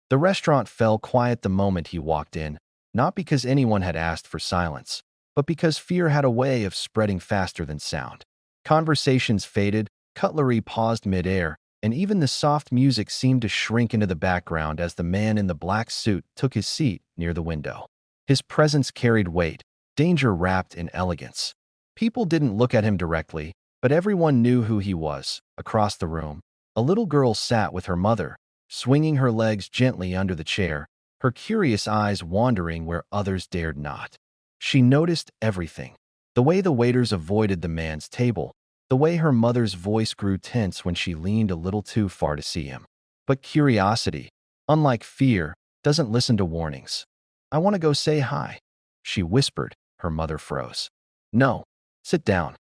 The restaurant fell quiet the moment he walked in, not because anyone had asked for silence, but because fear had a way of spreading faster than sound. Conversations faded, cutlery paused midair, and even the soft music seemed to shrink into the background as the man in the black suit took his seat near the window. His presence carried weight, danger wrapped in elegance. People didn't look at him directly, but everyone knew who he was. Across the room, a little girl sat with her mother, swinging her legs gently under the chair, her curious eyes wandering where others dared not. She noticed everything. The way the waiters avoided the man's table, the way her mother's voice grew tense when she leaned a little too far to see him. But curiosity, unlike fear, doesn't listen to warnings. "I want to go say hi," she whispered. Her mother froze. "No, sit down."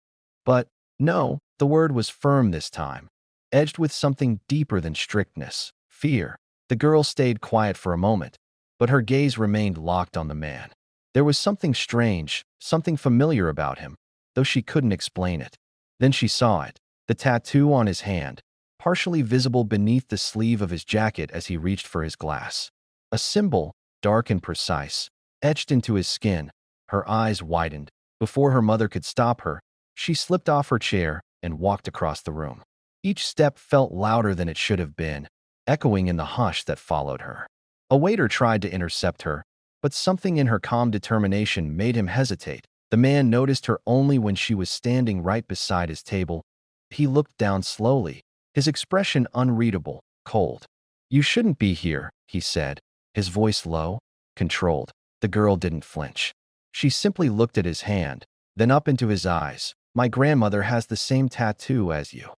But no, the word was firm this time, edged with something deeper than strictness, fear. The girl stayed quiet for a moment, but her gaze remained locked on the man. There was something strange, something familiar about him, though she couldn't explain it. Then she saw it, the tattoo on his hand, partially visible beneath the sleeve of his jacket as he reached for his glass. A symbol, dark and precise, etched into his skin. Her eyes widened. Before her mother could stop her, she slipped off her chair and walked across the room. Each step felt louder than it should have been, echoing in the hush that followed her. A waiter tried to intercept her, but something in her calm determination made him hesitate. The man noticed her only when she was standing right beside his table. He looked down slowly, his expression unreadable, cold. "You shouldn't be here," he said, his voice low, controlled. The girl didn't flinch. She simply looked at his hand, then up into his eyes. "My grandmother has the same tattoo as you."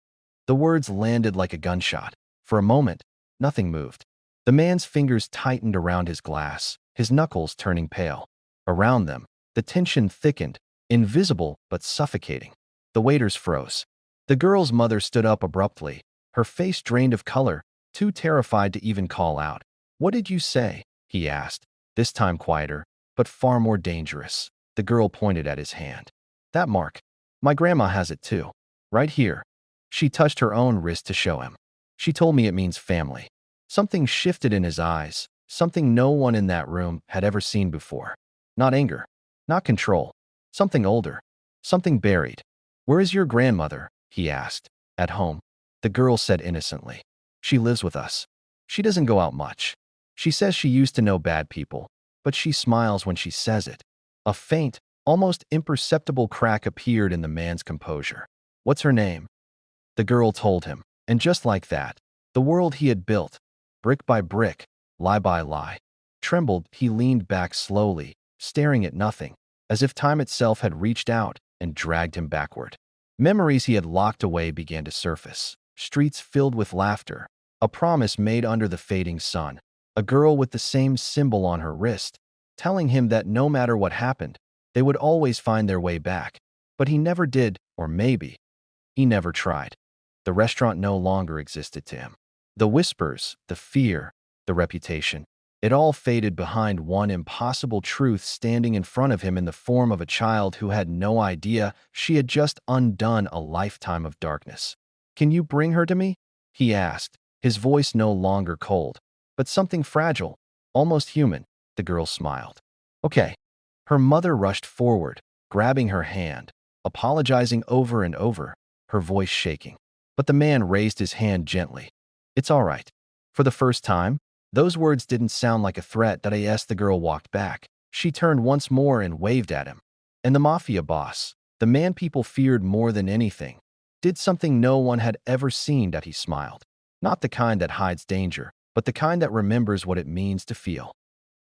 The words landed like a gunshot. For a moment, nothing moved. The man's fingers tightened around his glass, his knuckles turning pale. Around them, the tension thickened, invisible but suffocating. The waiters froze. The girl's mother stood up abruptly, her face drained of color, too terrified to even call out. "What did you say?" he asked, this time quieter, but far more dangerous. The girl pointed at his hand. "That mark. My grandma has it too. Right here." She touched her own wrist to show him. "She told me it means family." Something shifted in his eyes, something no one in that room had ever seen before. Not anger, not control, something older, something buried. "Where is your grandmother?" he asked. "At home," the girl said innocently. "She lives with us. She doesn't go out much. She says she used to know bad people, but she smiles when she says it." A faint, almost imperceptible crack appeared in the man's composure. "What's her name?" The girl told him, and just like that, the world he had built, brick by brick, lie by lie, trembled. He leaned back slowly, staring at nothing, as if time itself had reached out and dragged him backward. Memories he had locked away began to surface, streets filled with laughter, a promise made under the fading sun, a girl with the same symbol on her wrist, telling him that no matter what happened, they would always find their way back. But he never did, or maybe he never tried. The restaurant no longer existed to him. The whispers, the fear, the reputation, it all faded behind one impossible truth standing in front of him in the form of a child who had no idea she had just undone a lifetime of darkness. "Can you bring her to me?" he asked, his voice no longer cold, but something fragile, almost human. The girl smiled. "Okay." Her mother rushed forward, grabbing her hand, apologizing over and over, her voice shaking. But the man raised his hand gently. "It's all right." For the first time, those words didn't sound like a threat. The girl walked back. She turned once more and waved at him. And the mafia boss, the man people feared more than anything, did something no one had ever seen. He smiled. Not the kind that hides danger, but the kind that remembers what it means to feel.